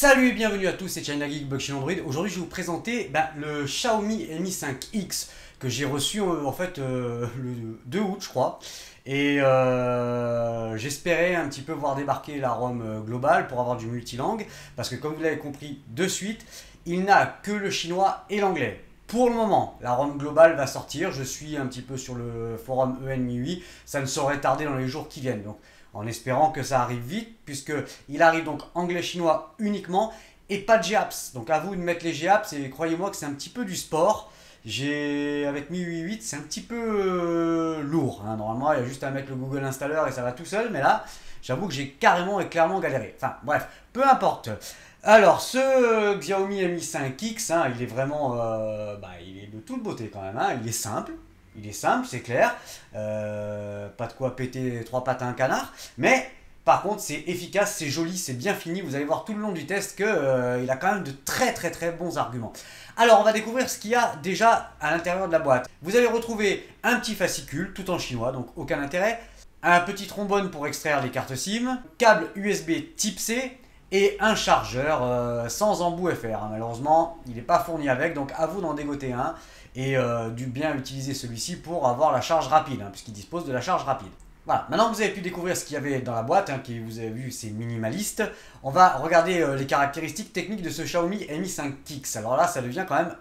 Salut et bienvenue à tous, c'est China Geek Bug chez Android. Aujourd'hui je vais vous présenter le Xiaomi Mi 5X que j'ai reçu le 2 août je crois. Et j'espérais un petit peu voir débarquer la ROM globale pour avoir du multilangue. Parce que comme vous l'avez compris de suite, il n'a que le chinois et l'anglais. Pour le moment, la ROM globale va sortir. Je suis un petit peu sur le forum ENMiui. Ça ne saurait tarder dans les jours qui viennent. Donc, en espérant que ça arrive vite, puisqu'il arrive donc anglais-chinois uniquement et pas de GApps. Donc à vous de mettre les GApps et croyez-moi que c'est un petit peu du sport. Avec MIUI 8, c'est un petit peu lourd. Hein. Normalement, il y a juste à mettre le Google Installer et ça va tout seul. Mais là, j'avoue que j'ai carrément et clairement galéré. Enfin, bref, peu importe. Alors, ce Xiaomi Mi 5X, hein, il est vraiment, il est de toute beauté quand même. Hein. Il est simple, c'est clair. Pas de quoi péter trois pattes à un canard. Mais par contre, c'est efficace, c'est joli, c'est bien fini. Vous allez voir tout le long du test qu'il a quand même de très bons arguments. Alors, on va découvrir ce qu'il y a déjà à l'intérieur de la boîte. Vous allez retrouver un petit fascicule, tout en chinois, donc aucun intérêt. Un petit trombone pour extraire les cartes SIM. Câble USB type C. Et un chargeur sans embout FR. Hein. Malheureusement, il n'est pas fourni avec, donc à vous d'en dégoter un et du bien utiliser celui-ci pour avoir la charge rapide, hein, puisqu'il dispose de la charge rapide. Voilà, maintenant que vous avez pu découvrir ce qu'il y avait dans la boîte, hein, qui vous avez vu c'est minimaliste, on va regarder les caractéristiques techniques de ce Xiaomi Mi 5X. Alors là, ça devient quand même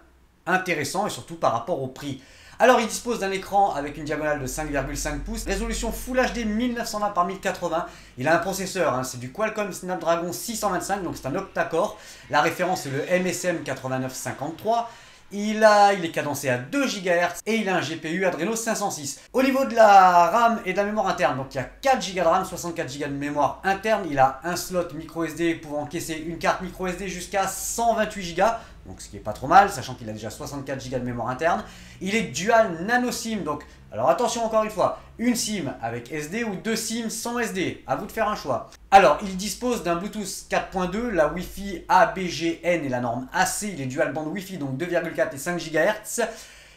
intéressant et surtout par rapport au prix. Alors il dispose d'un écran avec une diagonale de 5,5 pouces, résolution Full HD 1920 par 1080. Il a un processeur, hein, c'est du Qualcomm Snapdragon 625, donc c'est un octa-core. La référence c'est le MSM 8953. Il est cadencé à 2 GHz et il a un GPU Adreno 506. Au niveau de la RAM et de la mémoire interne, donc il y a 4 Go de RAM, 64 Go de mémoire interne. Il a un slot micro SD pouvant encaisser une carte micro SD jusqu'à 128 Go. Donc ce qui est pas trop mal, sachant qu'il a déjà 64 Go de mémoire interne. Il est dual nano SIM, donc alors attention encore une fois, une SIM avec SD ou deux SIM sans SD, à vous de faire un choix. Alors il dispose d'un Bluetooth 4.2, la Wi-Fi ABGN et la norme AC, il est dual band Wi-Fi donc 2,4 et 5 GHz.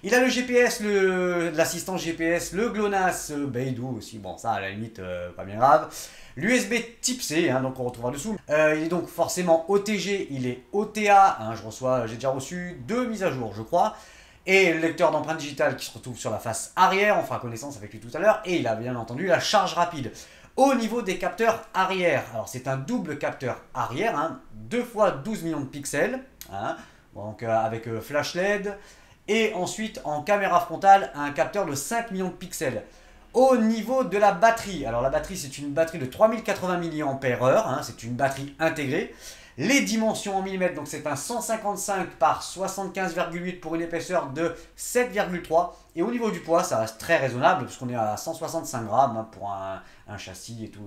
Il a le GPS, l'assistant GPS, le GLONASS, Beidou aussi, bon ça à la limite pas bien grave. L'USB type C, hein, donc on retrouve en dessous. Il est donc forcément OTG, il est OTA, hein, j'ai déjà reçu 2 mises à jour je crois. Et le lecteur d'empreinte digitale qui se retrouve sur la face arrière, on fera connaissance avec lui tout à l'heure. Et il a bien entendu la charge rapide. Au niveau des capteurs arrière, alors c'est un double capteur arrière, hein, 2 fois 12 millions de pixels, hein, donc avec flash LED. Et ensuite en caméra frontale, un capteur de 5 millions de pixels. Au niveau de la batterie, alors la batterie c'est une batterie de 3080 mAh, hein, c'est une batterie intégrée. Les dimensions en millimètres, donc c'est un 155 par 75,8 pour une épaisseur de 7,3. Et au niveau du poids, ça reste très raisonnable, puisqu'on est à 165 grammes hein, pour un châssis et tout,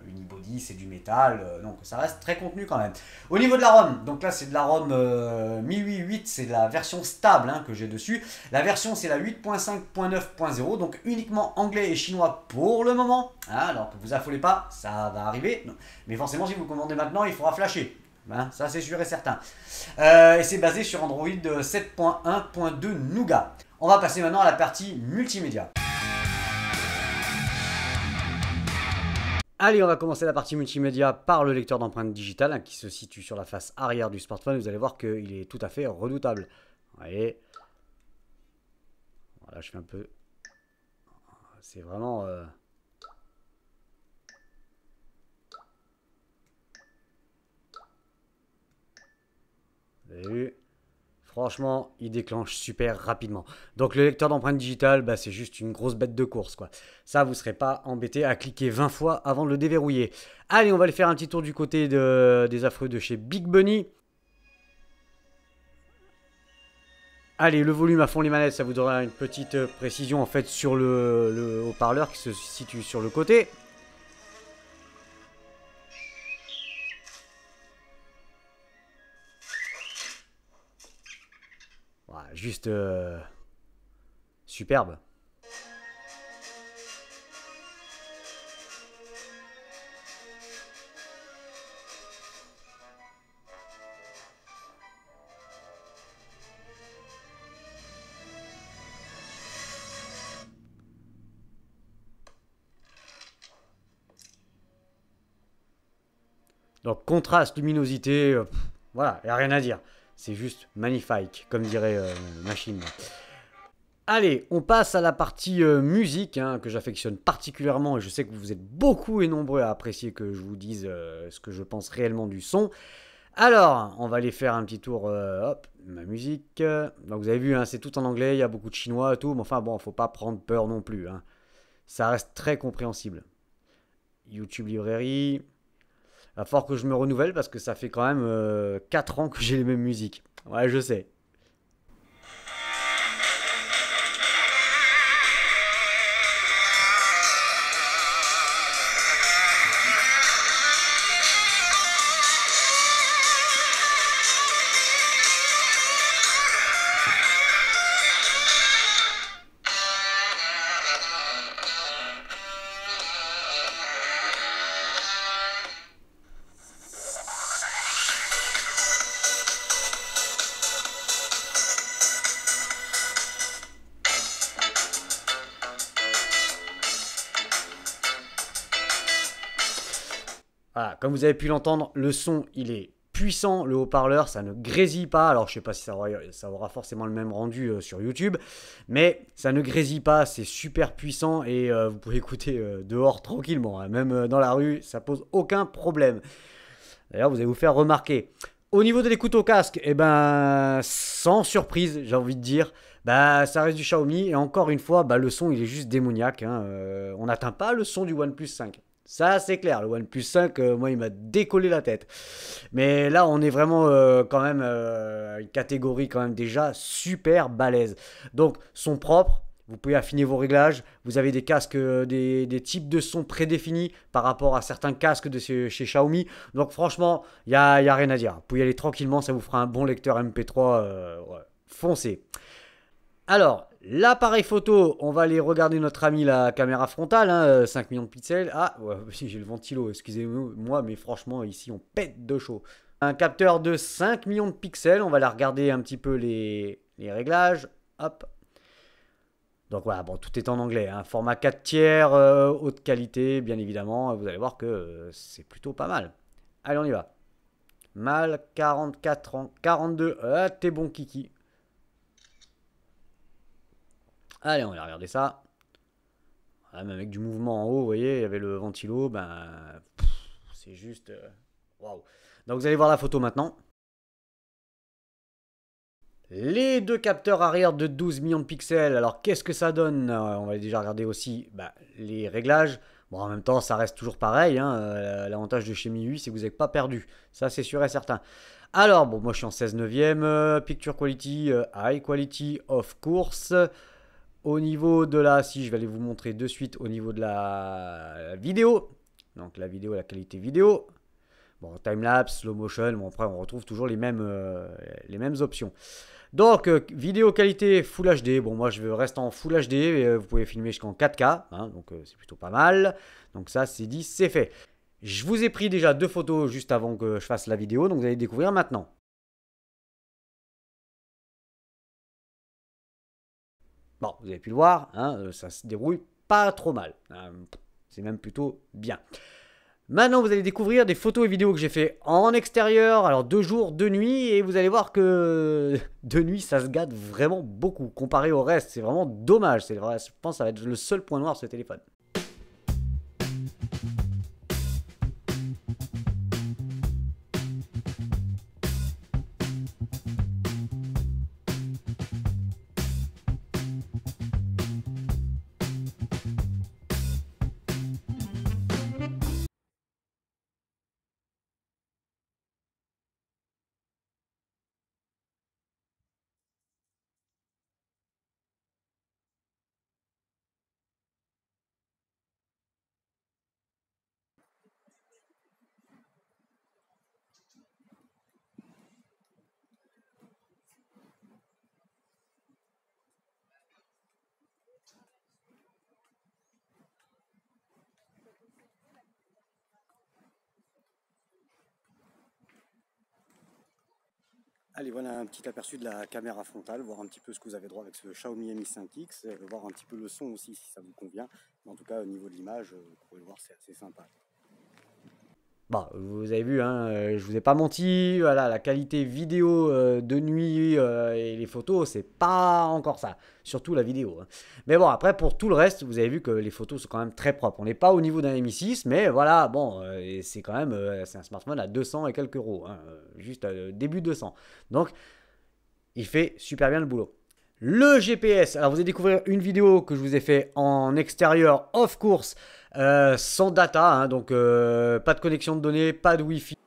unibody, c'est du métal, donc ça reste très contenu quand même. Au niveau de la ROM, donc là c'est de la ROM MIUI 8, c'est la version stable hein, que j'ai dessus. La version c'est la 8.5.9.0, donc uniquement anglais et chinois pour le moment. Hein, donc vous affolez pas, ça va arriver. Non. Mais forcément si vous commandez maintenant, il faudra flasher. Hein, ça c'est sûr et certain. Et c'est basé sur Android 7.1.2 Nougat. On va passer maintenant à la partie multimédia. Allez, on va commencer la partie multimédia par le lecteur d'empreintes digitales hein, qui se situe sur la face arrière du smartphone. Vous allez voir qu'il est tout à fait redoutable. Vous voyez. Voilà, je fais un peu... C'est vraiment... Vous avez vu? Franchement, il déclenche super rapidement. Donc le lecteur d'empreintes digitales, c'est juste une grosse bête de course, quoi. Ça, vous ne serez pas embêté à cliquer 20 fois avant de le déverrouiller. Allez, on va aller faire un petit tour du côté des affreux de chez Big Bunny. Allez, le volume à fond les manettes, ça vous donnera une petite précision en fait sur le haut-parleur qui se situe sur le côté. Voilà, juste superbe. Donc contraste, luminosité, voilà, il n'y a rien à dire. C'est juste magnifique, comme dirait Machine. Allez, on passe à la partie musique, hein, que j'affectionne particulièrement, et je sais que vous êtes beaucoup et nombreux à apprécier que je vous dise ce que je pense réellement du son. Alors, on va aller faire un petit tour, hop, ma musique. Donc vous avez vu, hein, c'est tout en anglais, il y a beaucoup de chinois et tout, mais enfin bon, faut pas prendre peur non plus, hein. Ça reste très compréhensible. YouTube librairie. Il va falloir que je me renouvelle parce que ça fait quand même 4 ans que j'ai les mêmes musiques. Ouais, je sais. Voilà, comme vous avez pu l'entendre, le son, il est puissant, le haut-parleur, ça ne grésille pas. Alors, je sais pas si ça aura forcément le même rendu sur YouTube, mais ça ne grésille pas, c'est super puissant et vous pouvez écouter dehors tranquillement, hein. Même dans la rue, ça pose aucun problème. D'ailleurs, vous allez vous faire remarquer. Au niveau de l'écoute au casque, eh ben, sans surprise, j'ai envie de dire, bah, ça reste du Xiaomi. Et encore une fois, bah, le son, il est juste démoniaque, hein. On n'atteint pas le son du OnePlus 5. Ça, c'est clair. Le OnePlus 5, moi, il m'a décollé la tête. Mais là, on est vraiment quand même une catégorie quand même déjà super balèze. Donc, son propre. Vous pouvez affiner vos réglages. Vous avez des casques, des types de sons prédéfinis par rapport à certains casques de chez Xiaomi. Donc franchement, y a rien à dire. Vous pouvez y aller tranquillement, ça vous fera un bon lecteur MP3. Ouais. Foncez. Alors, l'appareil photo, on va aller regarder notre ami la caméra frontale, hein, 5 millions de pixels. Ah, ouais, j'ai le ventilo, excusez-moi, mais franchement, ici, on pète de chaud. Un capteur de 5 millions de pixels, on va aller regarder un petit peu les réglages. Hop. Donc voilà, bon, tout est en anglais, hein. Format 4 tiers, haute qualité, bien évidemment. Vous allez voir que c'est plutôt pas mal. Allez, on y va. Mal, 44 ans, 42. Ah, t'es bon, Kiki. Allez, on va regarder ça. Ah, même avec du mouvement en haut, vous voyez, il y avait le ventilo. Ben, c'est juste. Waouh. Donc vous allez voir la photo maintenant. Les deux capteurs arrière de 12 millions de pixels. Alors qu'est-ce que ça donne? On va déjà regarder aussi les réglages. Bon, en même temps, ça reste toujours pareil, hein. L'avantage de chez MIUI, c'est que vous n'êtes pas perdu. Ça, c'est sûr et certain. Alors, bon, moi je suis en 16 neuvième. Picture quality, high quality, of course. Au niveau de la, si je vais aller vous montrer de suite au niveau de la vidéo. Donc la vidéo, la qualité vidéo. Bon, timelapse, slow motion, bon après on retrouve toujours les mêmes options. Donc, vidéo qualité Full HD. Bon, moi, je reste en Full HD. Et, vous pouvez filmer jusqu'en 4K. Hein, donc, c'est plutôt pas mal. Donc, ça, c'est dit, c'est fait. Je vous ai pris déjà 2 photos juste avant que je fasse la vidéo. Donc, vous allez découvrir maintenant. Bon, vous avez pu le voir. Hein, ça se débrouille pas trop mal. Hein, c'est même plutôt bien. Maintenant, vous allez découvrir des photos et vidéos que j'ai fait en extérieur, alors 2 jours, 2 nuits, et vous allez voir que 2 nuits, ça se gâte vraiment beaucoup comparé au reste. C'est vraiment dommage. Je pense que ça va être le seul point noir de ce téléphone. Allez, voilà un petit aperçu de la caméra frontale, voir un petit peu ce que vous avez droit avec ce Xiaomi Mi 5X, voir un petit peu le son aussi si ça vous convient. Mais en tout cas, au niveau de l'image, vous pouvez le voir, c'est assez sympa. Bon, vous avez vu, hein, je vous ai pas menti, voilà, la qualité vidéo de nuit et les photos, c'est pas encore ça. Surtout la vidéo, hein. Mais bon, après, pour tout le reste, vous avez vu que les photos sont quand même très propres. On n'est pas au niveau d'un Mi 6, mais voilà, bon, et c'est quand même, c'est un smartphone à 200 et quelques euros, hein, juste début 200. Donc, il fait super bien le boulot. Le GPS, alors vous allez découvrir une vidéo que je vous ai fait en extérieur, off course, sans data, hein, donc pas de connexion de données, pas de Wi-Fi.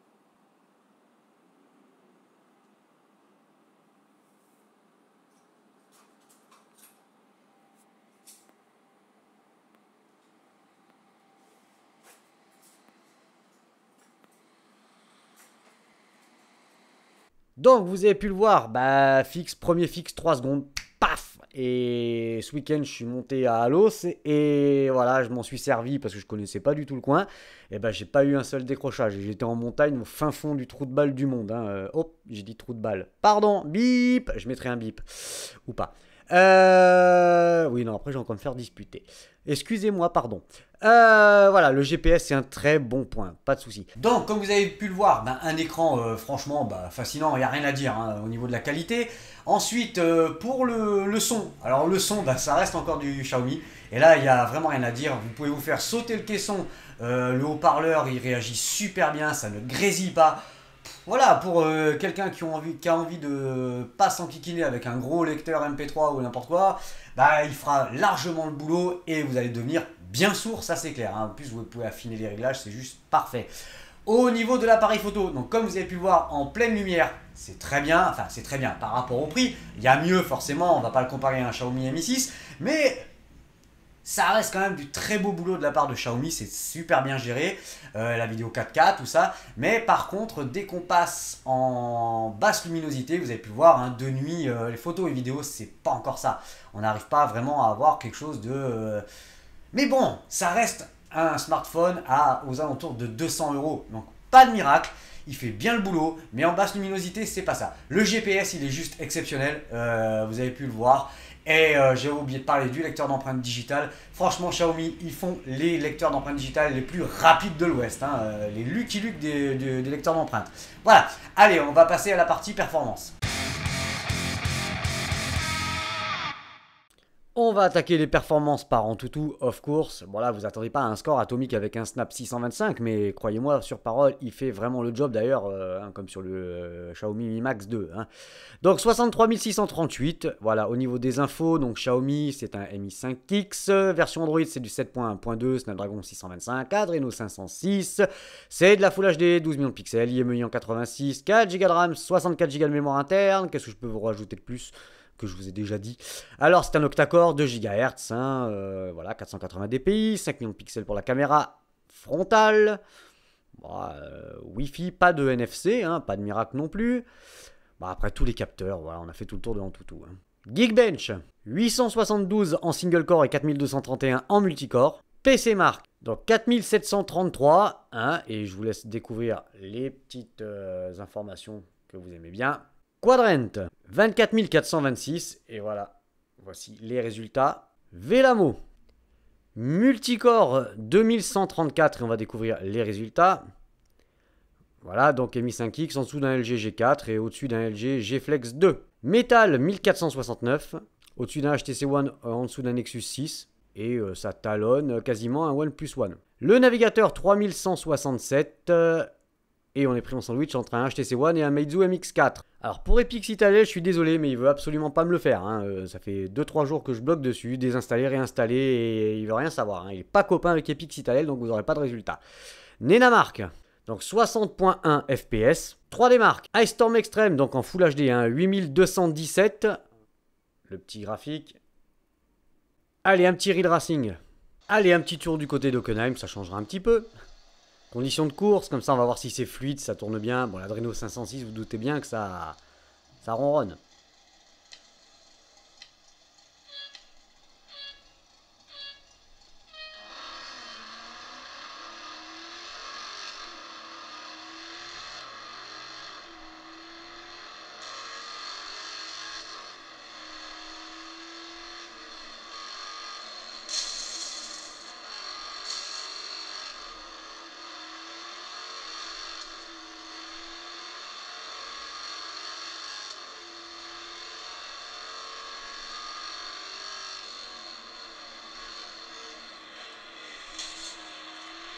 Donc vous avez pu le voir, bah fixe, premier fixe, 3 secondes, paf. Et ce week-end je suis monté à Alos et voilà, je m'en suis servi parce que je connaissais pas du tout le coin. Et ben j'ai pas eu un seul décrochage. J'étais en montagne au fin fond du trou de balle du monde, hein. Hop, j'ai dit trou de balle. Pardon, bip, je mettrai un bip. Ou pas. Oui, non, après j'ai encore me faire disputer. Excusez-moi, pardon. Voilà, le GPS c'est un très bon point, pas de souci. Donc, comme vous avez pu le voir, ben, un écran franchement fascinant, il n'y a rien à dire hein, au niveau de la qualité. Ensuite, pour le son, alors le son, ben, ça reste encore du Xiaomi. Et là, il n'y a vraiment rien à dire. Vous pouvez vous faire sauter le caisson, le haut-parleur, il réagit super bien, ça ne grésille pas. Voilà, pour quelqu'un qui a envie de pas s'enquiquiner avec un gros lecteur MP3 ou n'importe quoi, bah, il fera largement le boulot et vous allez devenir bien sourd, ça c'est clair, hein. En plus, vous pouvez affiner les réglages, c'est juste parfait. Au niveau de l'appareil photo, donc comme vous avez pu le voir en pleine lumière, c'est très bien, enfin c'est très bien par rapport au prix. Il y a mieux forcément, on va pas le comparer à un Xiaomi Mi 6, mais ça reste quand même du très beau boulot de la part de Xiaomi, c'est super bien géré, la vidéo 4K, tout ça. Mais par contre, dès qu'on passe en basse luminosité, vous avez pu voir, hein, de nuit, les photos et vidéos, c'est pas encore ça. On n'arrive pas vraiment à avoir quelque chose de... Mais bon, ça reste un smartphone aux alentours de 200 euros. Donc pas de miracle, il fait bien le boulot, mais en basse luminosité, c'est pas ça. Le GPS, il est juste exceptionnel, vous avez pu le voir. Et j'ai oublié de parler du lecteur d'empreintes digitales. Franchement, Xiaomi, ils font les lecteurs d'empreintes digitales les plus rapides de l'Ouest, hein, les Lucky Luke des lecteurs d'empreintes. Voilà, allez, on va passer à la partie performance. On va attaquer les performances par Antutu, of course. Bon là, vous attendez pas à un score atomique avec un Snap 625, mais croyez-moi, sur parole, il fait vraiment le job d'ailleurs, hein, comme sur le Xiaomi Mi Max 2. Hein. Donc 63 638, voilà, au niveau des infos, donc Xiaomi, c'est un Mi 5X, version Android, c'est du 7.1.2, Snapdragon 625, Adreno 506, c'est de la Full HD, 12 millions de pixels, IMEI en 86, 4 Go de RAM, 64 Go de mémoire interne, qu'est-ce que je peux vous rajouter de plus ? Que je vous ai déjà dit. Alors, c'est un octa-core, 2 GHz, hein, voilà, 480 dpi, 5 millions de pixels pour la caméra frontale. Bon, Wi-Fi, pas de NFC, hein, pas de miracle non plus. Bon, après, tous les capteurs, voilà, on a fait tout le tour de l'Antutu. Hein. Geekbench, 872 en single core et 4231 en multicore. PC Mark, donc 4733, hein, et je vous laisse découvrir les petites informations que vous aimez bien. Quadrant, 24 426, et voilà, voici les résultats. Velamo, multicore 2134, et on va découvrir les résultats. Voilà, donc Mi 5X en dessous d'un LG G4 et au-dessus d'un LG G Flex 2. Metal 1469, au-dessus d'un HTC One, en dessous d'un Nexus 6, et ça talonne quasiment un OnePlus One. Le navigateur 3167, et on est pris en sandwich entre un HTC One et un Meizu MX4. Alors pour Epic Citadel, je suis désolé, mais il veut absolument pas me le faire. Hein. Ça fait 2-3 jours que je bloque dessus, désinstaller, réinstaller, et il veut rien savoir. Hein. Il est pas copain avec Epic Citadel, donc vous n'aurez pas de résultat. Nenamark, donc 60.1 FPS. 3D Mark, Ice Storm Extreme, donc en Full HD, hein, 8217. Le petit graphique. Allez, un petit Real Racing. Allez, un petit tour du côté d'Hockenheim, ça changera un petit peu. Conditions de course, comme ça on va voir si c'est fluide, ça tourne bien. Bon, l'Adreno 506, vous doutez bien que ça ronronne.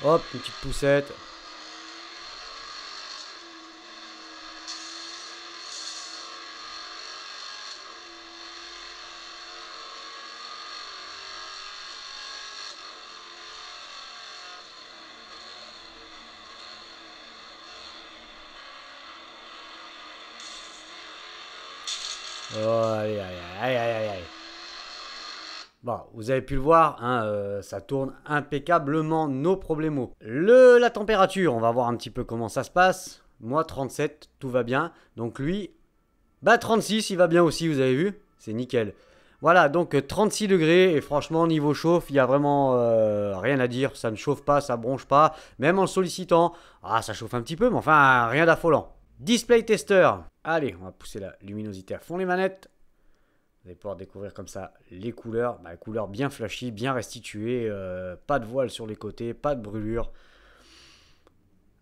Hop, une petite poussette. Oh, aïe, aïe, aïe, aïe, aïe, aïe. Bon, vous avez pu le voir, hein, ça tourne impeccablement, no problemo. La température, on va voir un petit peu comment ça se passe. Moi, 37, tout va bien. Donc lui, bah 36, il va bien aussi, vous avez vu? C'est nickel. Voilà, donc 36 degrés, et franchement, niveau chauffe, il n'y a vraiment rien à dire. Ça ne chauffe pas, ça bronche pas. Même en le sollicitant, ah, ça chauffe un petit peu, mais enfin, rien d'affolant. Display tester. Allez, on va pousser la luminosité à fond les manettes. Vous allez pouvoir découvrir comme ça les couleurs. Bah, couleurs bien flashy, bien restituées. Pas de voile sur les côtés, pas de brûlure.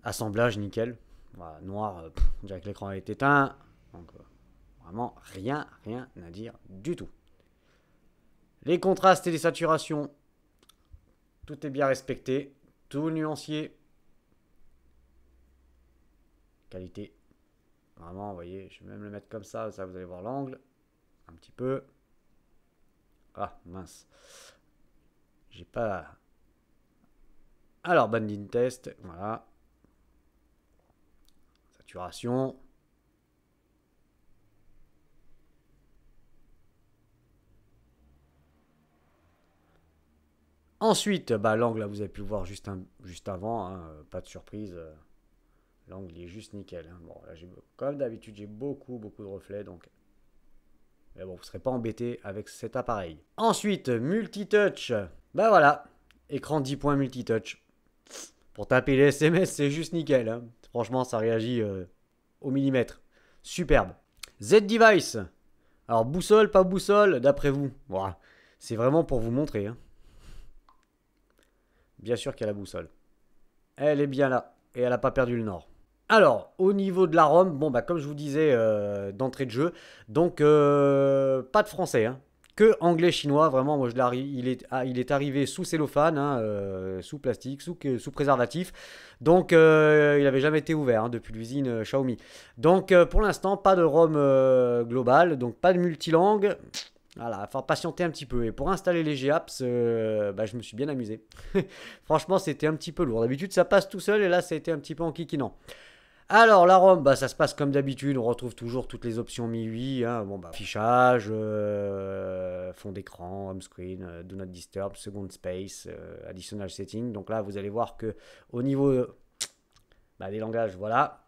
Assemblage nickel. Voilà, noir, on dirait que l'écran est éteint. Donc vraiment rien à dire du tout. Les contrastes et les saturations, tout est bien respecté. Tout nuancier. Qualité. Vraiment, vous voyez, je vais même le mettre comme ça vous allez voir l'angle. Un petit peu. Ah, mince. J'ai pas... Alors, banding test, voilà. Saturation. Ensuite, bah, l'angle, là, vous avez pu le voir juste avant, hein, pas de surprise. L'angle, il est juste nickel. Hein. Bon, là, comme d'habitude, j'ai beaucoup de reflets, donc... Mais bon, vous ne serez pas embêté avec cet appareil. Ensuite, multitouch. Bah voilà, écran 10 points multitouch. Pour taper les SMS, c'est juste nickel. Hein. Franchement, ça réagit au millimètre. Superbe. Z-Device. Alors, boussole, pas boussole, d'après vous. Voilà. C'est vraiment pour vous montrer. Hein. Bien sûr qu'il y a la boussole. Elle est bien là. Et elle n'a pas perdu le nord. Alors, au niveau de la ROM, bon, bah, comme je vous disais d'entrée de jeu, donc pas de français, hein, que anglais-chinois, vraiment, moi il est arrivé sous cellophane, hein, sous plastique, sous préservatif, donc il n'avait jamais été ouvert hein, depuis l'usine Xiaomi. Donc pour l'instant, pas de ROM global, donc pas de multilangue. Voilà, il va falloir patienter un petit peu. Et pour installer les GApps, bah, je me suis bien amusé. Franchement, c'était un petit peu lourd. D'habitude, ça passe tout seul et là, ça a été un petit peu enquiquinant. Alors, la ROM, bah, ça se passe comme d'habitude. On retrouve toujours toutes les options MIUI. Hein. Bon, bah, affichage, fond d'écran, home screen, do not disturb, second space, additional setting. Donc là, vous allez voir que au niveau bah, des langages, voilà,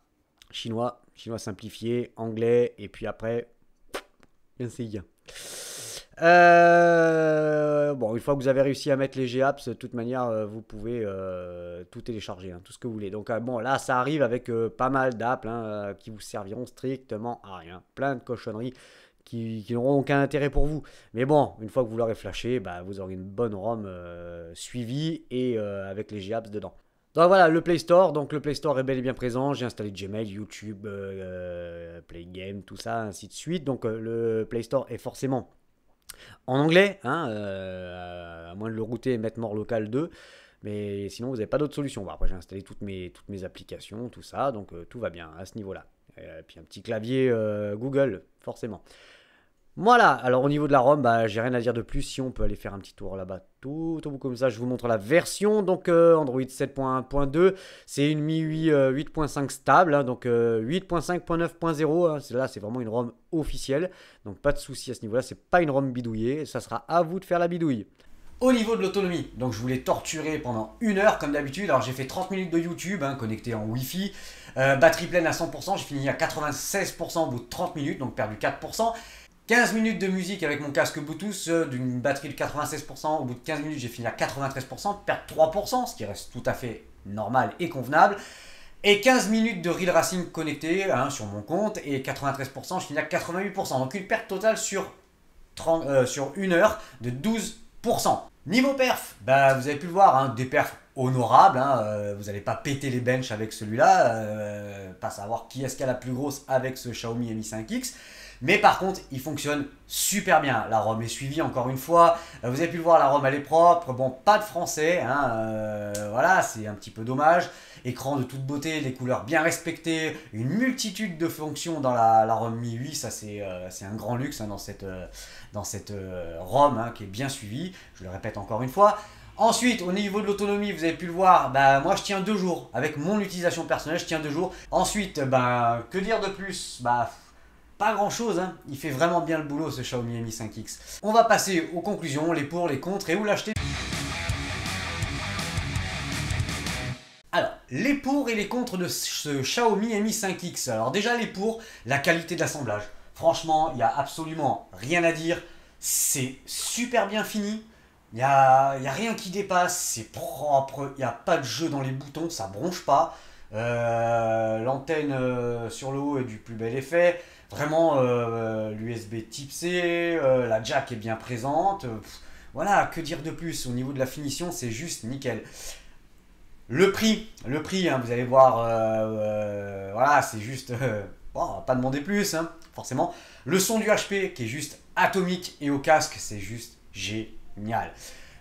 chinois simplifié, anglais, et puis après, c'est bien. Bon, une fois que vous avez réussi à mettre les GApps, de toute manière, vous pouvez tout télécharger, hein, tout ce que vous voulez. Donc, bon, là, ça arrive avec pas mal d'apps hein, qui vous serviront strictement à rien. Plein de cochonneries qui n'auront aucun intérêt pour vous. Mais bon, une fois que vous l'aurez flashé, bah, vous aurez une bonne ROM suivie et avec les GApps dedans. Donc voilà, le Play Store. Donc le Play Store est bel et bien présent. J'ai installé Gmail, YouTube, Play Game, tout ça, ainsi de suite. Donc le Play Store est forcément en anglais, hein, à moins de le router et mettre mort local 2. Mais sinon, vous n'avez pas d'autre solution. Bon, après, j'ai installé toutes mes applications, tout ça. Donc tout va bien à ce niveau-là. Et puis un petit clavier Google, forcément. Voilà, alors au niveau de la ROM, bah, j'ai rien à dire de plus. Si on peut aller faire un petit tour là-bas, tout au bout comme ça, je vous montre la version. Donc Android 7.1.2, c'est une MIUI 8.5 stable, hein, donc 8.5.9.0. Hein, là, c'est vraiment une ROM officielle, donc pas de souci à ce niveau-là. C'est pas une ROM bidouillée, ça sera à vous de faire la bidouille. Au niveau de l'autonomie, donc je voulais torturer pendant 1 heure comme d'habitude. Alors j'ai fait 30 minutes de YouTube, hein, connecté en Wi-Fi. Batterie pleine à 100%, j'ai fini à 96% au bout de 30 minutes, donc perdu 4%. 15 minutes de musique avec mon casque Bluetooth d'une batterie de 96%. Au bout de 15 minutes, j'ai fini à 93%, perdre 3%, ce qui reste tout à fait normal et convenable. Et 15 minutes de Real Racing connecté hein, sur mon compte et 93%, je finis à 88%. Donc une perte totale sur 1 heure de 12%. Niveau perf, bah, vous avez pu le voir, hein, des perfs honorable, hein, vous n'allez pas péter les benches avec celui-là, pas savoir qui est-ce qui a la plus grosse avec ce Xiaomi Mi 5X. Mais par contre, il fonctionne super bien. La ROM est suivie encore une fois. Vous avez pu le voir, la ROM elle est propre. Bon, pas de français, hein, voilà, c'est un petit peu dommage. Écran de toute beauté, des couleurs bien respectées, une multitude de fonctions dans la ROM Mi 8, ça c'est un grand luxe hein, dans cette ROM hein, qui est bien suivie. Je le répète encore une fois. Ensuite, au niveau de l'autonomie, vous avez pu le voir, bah, moi je tiens 2 jours. Avec mon utilisation personnelle, je tiens 2 jours. Ensuite, bah, que dire de plus? Bah, pas grand chose, hein. Il fait vraiment bien le boulot ce Xiaomi Mi 5X. On va passer aux conclusions, les pour, les contre et où l'acheter. Alors, les pour et les contre de ce Xiaomi Mi 5X. Alors déjà les pour, la qualité de l'assemblage. Franchement, il n'y a absolument rien à dire. C'est super bien fini. Il n'y a rien qui dépasse, c'est propre, il n'y a pas de jeu dans les boutons, ça bronche pas. L'antenne sur le haut est du plus bel effet. Vraiment, l'USB type C, la jack est bien présente. Voilà, que dire de plus? Au niveau de la finition, c'est juste nickel. Le prix hein, vous allez voir, voilà, c'est juste... bon, on va pas demander plus, hein, forcément. Le son du HP qui est juste atomique et au casque, c'est juste génial.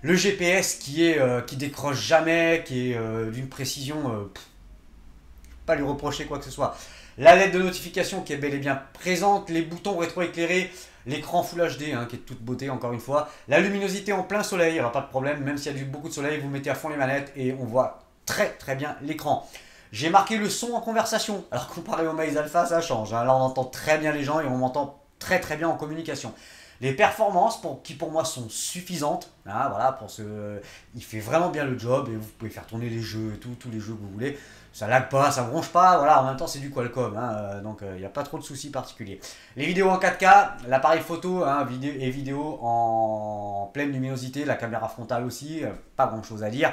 Le GPS qui décroche jamais, qui est d'une précision... pas lui reprocher quoi que ce soit. La LED de notification qui est bel et bien présente, les boutons rétroéclairés, l'écran Full HD hein, qui est de toute beauté encore une fois, la luminosité en plein soleil, il n'y aura pas de problème, même s'il y a beaucoup de soleil, vous mettez à fond les manettes et on voit très bien l'écran. J'ai marqué le son en conversation, alors comparé au Maze Alpha ça change, hein. Là on entend très bien les gens et on m'entend très bien en communication. Les performances qui pour moi sont suffisantes, hein, voilà, il fait vraiment bien le job et vous pouvez faire tourner les jeux et tous les jeux que vous voulez. Ça lag pas, ça bronche pas, voilà, en même temps c'est du Qualcomm, hein, donc il n'y a pas trop de soucis particuliers. Les vidéos en 4K, l'appareil photo hein, vidéo en pleine luminosité, la caméra frontale aussi, pas grand chose à dire.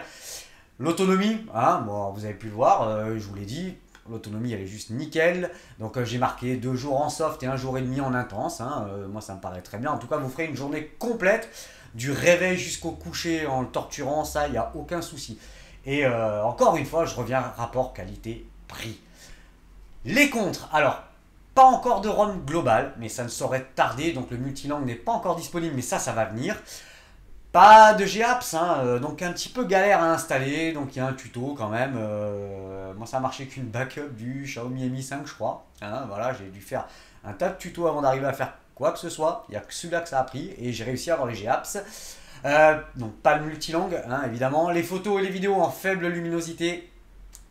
L'autonomie, hein, bon, vous avez pu le voir, je vous l'ai dit, l'autonomie elle est juste nickel. Donc j'ai marqué 2 jours en soft et 1 jour et demi en intense, hein, moi ça me paraît très bien. En tout cas vous ferez une journée complète, du réveil jusqu'au coucher en le torturant, ça il n'y a aucun souci. Et encore une fois, je reviens rapport qualité-prix. Les contres, alors, pas encore de ROM global, mais ça ne saurait tarder, donc le multilangue n'est pas encore disponible, mais ça va venir. Pas de GApps, hein, donc un petit peu galère à installer, donc il y a un tuto quand même. Moi ça a marché qu'une backup du Xiaomi Mi 5 je crois. Hein, voilà, j'ai dû faire un tas de tutos avant d'arriver à faire quoi que ce soit. Il n'y a que celui-là que ça a pris et j'ai réussi à avoir les GApps. Donc pas le multilangue, hein, évidemment. Les photos et les vidéos en faible luminosité,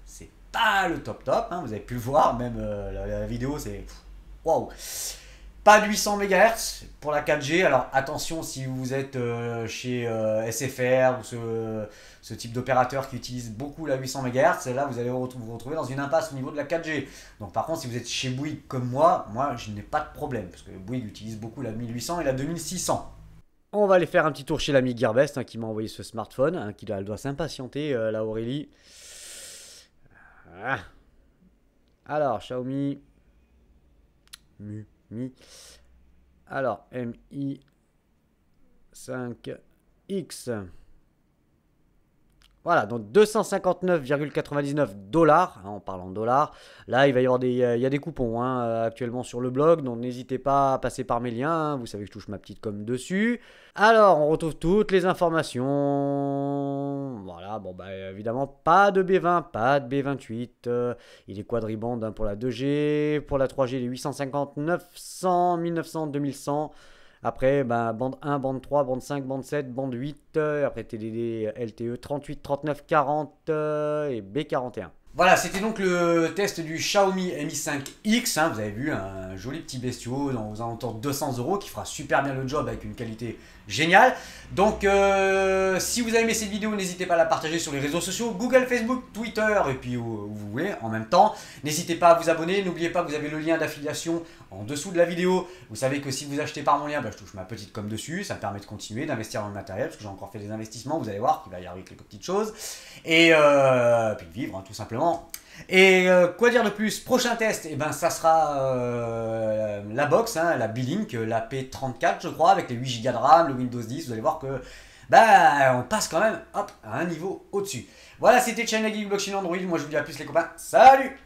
c'est pas le top, hein, vous avez pu le voir, même la vidéo c'est... Waouh. Pas de 800 MHz pour la 4G, alors attention si vous êtes chez SFR ou ce type d'opérateur qui utilise beaucoup la 800 MHz, là vous allez vous retrouver dans une impasse au niveau de la 4G. Donc par contre si vous êtes chez Bouygues comme moi je n'ai pas de problème, parce que Bouygues utilise beaucoup la 1800 et la 2600. On va aller faire un petit tour chez l'ami Gearbest hein, qui m'a envoyé ce smartphone, hein, elle doit s'impatienter, la Aurélie. Ah. Alors, Xiaomi Mi. Alors, Mi 5X. Voilà, donc 259,99 $, hein, en parlant de dollars. Là, il va y avoir il y a des coupons hein, actuellement sur le blog, donc n'hésitez pas à passer par mes liens. Hein, vous savez que je touche ma petite com dessus. Alors, on retrouve toutes les informations. Voilà, bon, bah évidemment, pas de B20, pas de B28. Il est quadribande hein, pour la 2G. Pour la 3G, il est 850, 900, 1900, 2100. Après, ben, bande 1, bande 3, bande 5, bande 7, bande 8. Après, TDD, LTE 38, 39, 40 et B41. Voilà, c'était donc le test du Xiaomi Mi 5X. Hein, vous avez vu, un joli petit bestiau dans aux alentours de 200 € qui fera super bien le job avec une qualité géniale. Donc, si vous avez aimé cette vidéo, n'hésitez pas à la partager sur les réseaux sociaux, Google, Facebook, Twitter et puis où vous voulez en même temps. N'hésitez pas à vous abonner. N'oubliez pas que vous avez le lien d'affiliation en dessous de la vidéo. Vous savez que si vous achetez par mon lien, bah, je touche ma petite com dessus. Ça me permet de continuer d'investir dans le matériel parce que j'ai encore fait des investissements. Vous allez voir qu'il va y arriver quelques petites choses. Et puis de vivre, hein, tout simplement. Et quoi dire de plus? Prochain test, et ben, ça sera la box, hein, la B-Link, la P34 je crois, avec les 8 Go de RAM, le Windows 10. Vous allez voir que bah on passe quand même hop, à un niveau au-dessus. Voilà, c'était China Geek Blockchain Android. Moi je vous dis à plus les copains. Salut!